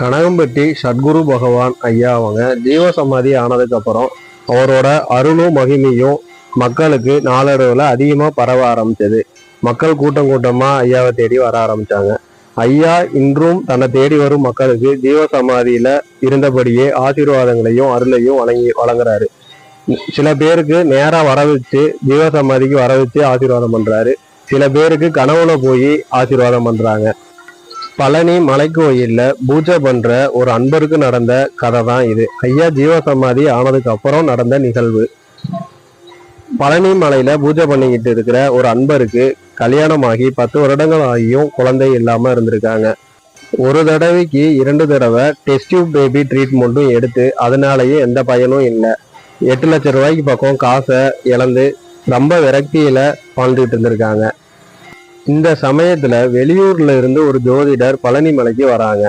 கனகம்பட்டி சத்குரு பகவான் ஐயா அவங்க ஜீவசமாதி ஆனதுக்கு அப்புறம் அவரோட அருளும் மகிமையும் மக்களுக்கு நாளடைவில் அதிகமாக பரவ ஆரம்பிச்சது. மக்கள் கூட்டம் கூட்டமா ஐயாவை தேடி வர ஆரம்பிச்சாங்க. ஐயா இன்றும் தன்னை தேடி வரும் மக்களுக்கு ஜீவசமாதியில இருந்தபடியே ஆசீர்வாதங்களையும் அருளையும் வழங்குறாரு. சில பேருக்கு நேரா வர வச்சு ஜீவசமாதிக்கு வர வச்சு ஆசீர்வாதம் பண்றாரு. சில பேருக்கு கனவுல போய் ஆசீர்வாதம் பண்றாங்க. பழனி மலைக்கோயில்ல பூஜை பண்ற ஒரு அன்பருக்கு நடந்த கதை தான் இது. ஐயா ஜீவசமாதி ஆனதுக்கு அப்புறம் நடந்த நிகழ்வு. பழனி மலையில பூஜை பண்ணிக்கிட்டு இருக்கிற ஒரு அன்பருக்கு கல்யாணமாகி 10 வருடங்கள் ஆகியும் குழந்தை இல்லாம இருந்திருக்காங்க. ஒரு தடவைக்கு 2 தடவை டெஸ்ட் டியூப் பேபி ட்ரீட்மெண்ட்டும் எடுத்து அதனாலேயே எந்த பயனும் இல்லை. 8 லட்சம் ரூபாய்க்கு பக்கம் காசை இழந்து ரொம்ப விரக்தியில வாழ்ந்துட்டு இருந்திருக்காங்க. இந்த சமயத்துல வெளியூர்ல இருந்து ஒரு ஜோதிடர் பழனி மலைக்கு வராங்க.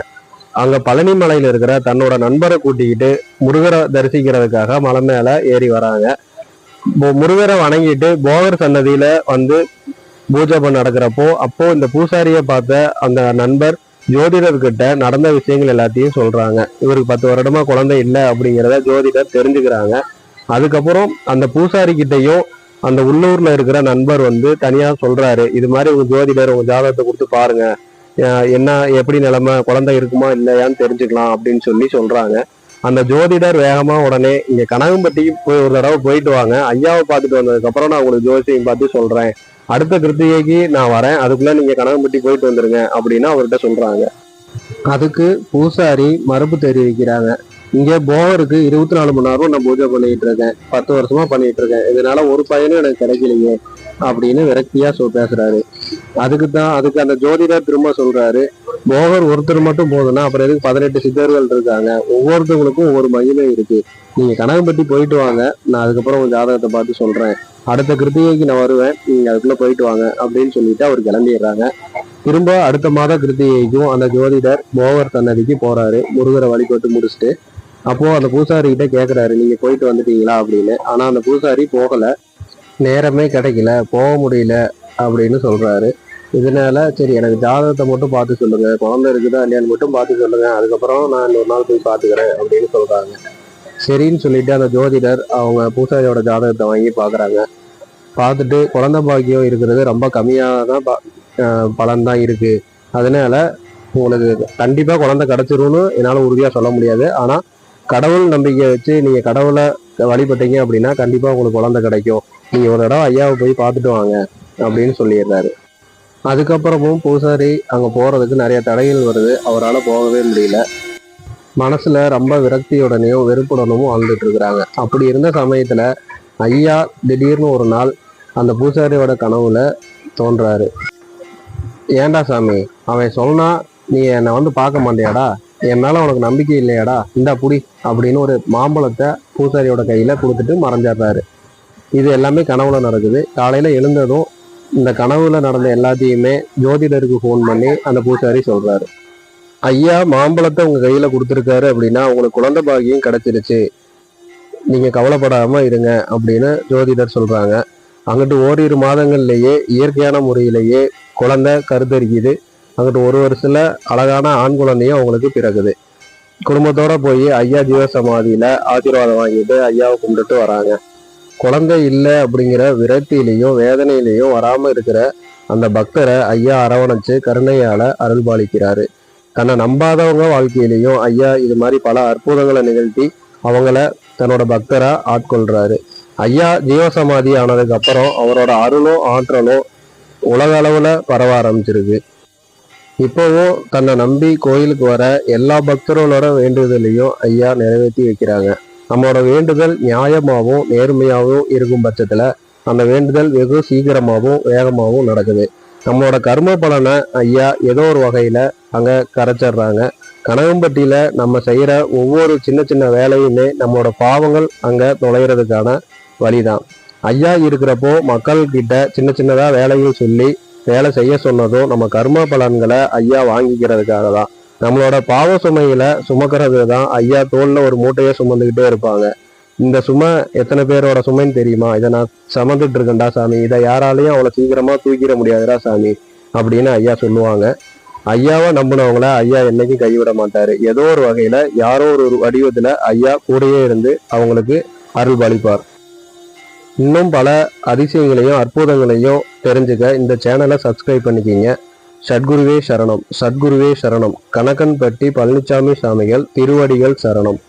அங்க பழனி மலையில இருக்கிற தன்னோட நண்பரை கூட்டிக்கிட்டு முருகரை தரிசிக்கிறதுக்காக மலை மேல ஏறி வராங்க. முருகரை வணங்கிட்டு போகர் சன்னதியில வந்து பூஜை பண்ண நடக்கிறப்போ இந்த பூசாரியை பார்த்த அந்த நண்பர் ஜோதிடர்கிட்ட நடந்த விஷயங்கள் எல்லாத்தையும் சொல்றாங்க. இவருக்கு 10 வருடமா குழந்தை இல்லை அப்படிங்கிறத ஜோதிடர் தெரிஞ்சுக்கிறாங்க. அதுக்கப்புறம் அந்த பூசாரி கிட்டையும் அந்த உள்ளூர்ல இருக்கிற நண்பர் வந்து தனியா சொல்றாரு, இது மாதிரி உங்க ஜோதிடர் உங்க ஜாதகத்தை கொடுத்து பாருங்க, என்ன எப்படி நிலைமை, குழந்தை இருக்குமா இல்லையான்னு தெரிஞ்சுக்கலாம் அப்படின்னு சொல்றாங்க. அந்த ஜோதிடர் வேகமா உடனே இங்க கனகம்பட்டிக்கு போய் ஒரு தடவை போயிட்டு வாங்க, ஐயாவை பார்த்துட்டு வந்ததுக்கு அப்புறம் நான் உங்களுக்கு ஜோசியம் பார்த்து சொல்றேன், அடுத்த கிருத்திகைக்கு நான் வரேன், அதுக்குள்ள நீங்க கனகம்பட்டி போயிட்டு வந்துருங்க அப்படின்னு அவர்கிட்ட சொல்றாங்க. அதுக்கு பூசாரி மறுப்பு தெரிவிக்கிறாங்க. இங்க போகருக்கு 24 மணி நேரம் நான் பூஜை பண்ணிட்டு இருக்கேன், 10 வருஷமா பண்ணிட்டு இருக்கேன், இதனால ஒரு பயனும் எனக்கு கிடைக்கலையே அப்படின்னு விரக்தியா பேசுறாரு. அதுக்கு அந்த ஜோதிடர் திரும்ப சொல்றாரு, போகர் ஒருத்தர் மட்டும் போதுன்னா அப்புறம் எதுக்கு 18 சித்தர்கள் இருக்காங்க, ஒவ்வொருத்தவங்களுக்கும் ஒவ்வொரு மகிமை இருக்கு, நீங்க கனகம்பட்டி போயிட்டு வாங்க, நான் அதுக்கப்புறம் உங்க ஜாதகத்தை பார்த்து சொல்றேன், அடுத்த கிருத்திகைக்கு நான் வருவேன், நீங்க அதுக்குள்ள போயிட்டு வாங்க அப்படின்னு சொல்லிட்டு அவர் கிளம்பிடுறாங்க. திரும்ப அடுத்த மாத கிருத்திகைக்கும் அந்த ஜோதிடர் போகர் சன்னதிக்கு போறாரு. முருகரை வழிபட்டு முடிச்சுட்டு அப்போ அந்த பூசாரி கிட்ட கேட்குறாரு, நீங்க போயிட்டு வந்துட்டீங்களா அப்படின்னு. ஆனா அந்த பூசாரி போகல, நேரமே கிடைக்கல, போக முடியல அப்படின்னு சொல்றாரு. இதனால சரி எனக்கு ஜாதகத்தை மட்டும் பார்த்து சொல்லுங்க, குழந்தை இருக்குதா இல்லையான்னு மட்டும் பார்த்து சொல்லுங்க, அதுக்கப்புறம் நான் இன்னொரு நாள் போய் பார்த்துக்கிறேன் அப்படின்னு சொல்றாங்க. சரின்னு சொல்லிட்டு அந்த ஜோதிடர் அவங்க பூசாரியோட ஜாதகத்தை வாங்கி பார்க்குறாங்க. பார்த்துட்டு குழந்தை பாக்கியம் இருக்கிறது ரொம்ப கம்மியாக தான் பலன் தான் இருக்கு, அதனால உங்களுக்கு கண்டிப்பா குழந்தை கிடைச்சிரும்னு என்னால் உறுதியாக சொல்ல முடியாது, ஆனா கடவுள் நம்பிக்கை வச்சு நீங்க கடவுளை வழிபட்டீங்க அப்படின்னா கண்டிப்பா உங்களுக்கு குழந்தை கிடைக்கும், நீங்க ஒரு தடவை ஐயாவை போய் பார்த்துட்டு வாங்க அப்படின்னு சொல்லிடுறாரு. அதுக்கப்புறமும் பூசாரி அங்க போறதுக்கு நிறைய தடைகள் வருது, அவரால் போகவே முடியல. மனசுல ரொம்ப விரக்தியுடனையும் வெறுப்புடனும் வாழ்ந்துட்டு இருக்கிறாங்க. அப்படி இருந்த சமயத்துல ஐயா திடீர்னு ஒரு நாள் அந்த பூசாரியோட கனவுல தோன்றாரு. ஏண்டா சாமி, அவன் சொன்னா நீ என்னை வந்து பார்க்க மாட்டியாடா, என் மேல உனக்கு நம்பிக்கை இல்லையாடா, இந்தா புடி அப்படின்னு ஒரு மாம்பழத்தை பூசாரியோட கையில கொடுத்துட்டு மறைஞ்சிடுறாரு. இது எல்லாமே கனவுல நடக்குது. காலையில எழுந்ததும் இந்த கனவுல நடந்த எல்லாத்தையுமே ஜோதிடருக்கு ஃபோன் பண்ணி அந்த பூசாரி சொல்றாரு, ஐயா மாம்பழத்தை உங்க கையில கொடுத்துருக்காரு அப்படின்னா உங்களுக்கு குழந்தை பாக்கியம் கிடைச்சிருச்சு, நீங்க கவலைப்படாம இருங்க அப்படின்னு ஜோதிடர் சொல்றாங்க. அங்கிட்டு ஓரிரு மாதங்கள்லேயே இயற்கையான முறையிலேயே குழந்தை கருத்தரிக்குது. அங்கிட்டு ஒரு வருஷத்துல அழகான ஆண் குழந்தையும் அவங்களுக்கு பிறகுது. குடும்பத்தோட போய் ஐயா ஜீவசமாதியில ஆசீர்வாதம் வாங்கிட்டு ஐயாவை கும்பிட்டுட்டு வராங்க. குழந்தை இல்லை அப்படிங்கிற விரக்தியிலையும் வேதனையிலையும் வராம இருக்கிற அந்த பக்தரை ஐயா அரவணைச்சு கருணையால அருள்பாலிக்கிறாரு. தன்னை நம்பாதவங்க வாழ்க்கையிலையும் ஐயா இது மாதிரி பல அற்புதங்களை நிகழ்த்தி அவங்கள தன்னோட பக்தரா ஆட்கொள்றாரு. ஐயா ஜீவசமாதி ஆனதுக்கு அப்புறம் அவரோட அருளும் ஆற்றலும் உலக அளவுல பரவ ஆரம்பிச்சிருக்கு. இப்போவும் தன்னை நம்பி கோயிலுக்கு வர எல்லா பக்தர்களோட வேண்டுதலையும் ஐயா நிறைவேற்றி வைக்கிறாங்க. நம்மளோட வேண்டுதல் நியாயமாகவும் நேர்மையாகவும் இருக்கும் பட்சத்துல அந்த வேண்டுதல் வெகு சீக்கிரமாகவும் வேகமாகவும் நடக்குது. நம்மளோட கர்ம பலனை ஐயா ஏதோ ஒரு வகையில அங்க கரைச்சிடுறாங்க. கனகம்பட்டியில நம்ம செய்யற ஒவ்வொரு சின்ன சின்ன வேலையுமே நம்மளோட பாவங்கள் அங்க நுழையிறதுக்கான வழிதான். ஐயா இருக்கிறப்போ மக்கள் கிட்ட சின்ன சின்னதா வேலையும் சொல்லி வேலை செய்ய சொன்னதும் நம்ம கர்ம பலன்களை ஐயா வாங்கிக்கிறதுக்காக தான். நம்மளோட பாவ சுமையில சுமக்கிறது தான் ஐயா தோல்ல ஒரு மூட்டையை சுமந்துக்கிட்டே இருப்பாங்க. இந்த சுமை எத்தனை பேரோட சுமைன்னு தெரியுமா, இதை நான் சுமந்துட்டு இருக்கேன்டா சாமி, இதை யாராலையும் அவ்வளோ சீக்கிரமா தூக்கிட முடியாதுடா சாமி அப்படின்னு ஐயா சொல்லுவாங்க. ஐயாவை நம்பினவங்கள ஐயா என்னைக்கும் கைவிட மாட்டாரு. ஏதோ ஒரு வகையில யாரோ ஒரு வடிவத்துல ஐயா கூடயே இருந்து அவங்களுக்கு அருள் பாலிப்பார். இன்னும் பல அதிசயங்களையும் அற்புதங்களையும் தெரிஞ்சுக்க இந்த சேனலை சப்ஸ்கிரைப் பண்ணிக்கிங்க. சத்குருவே சரணம், சத்குருவே சரணம். கணக்கன்பட்டி பழனிசாமி சாமிகள் திருவடிகள் சரணம்.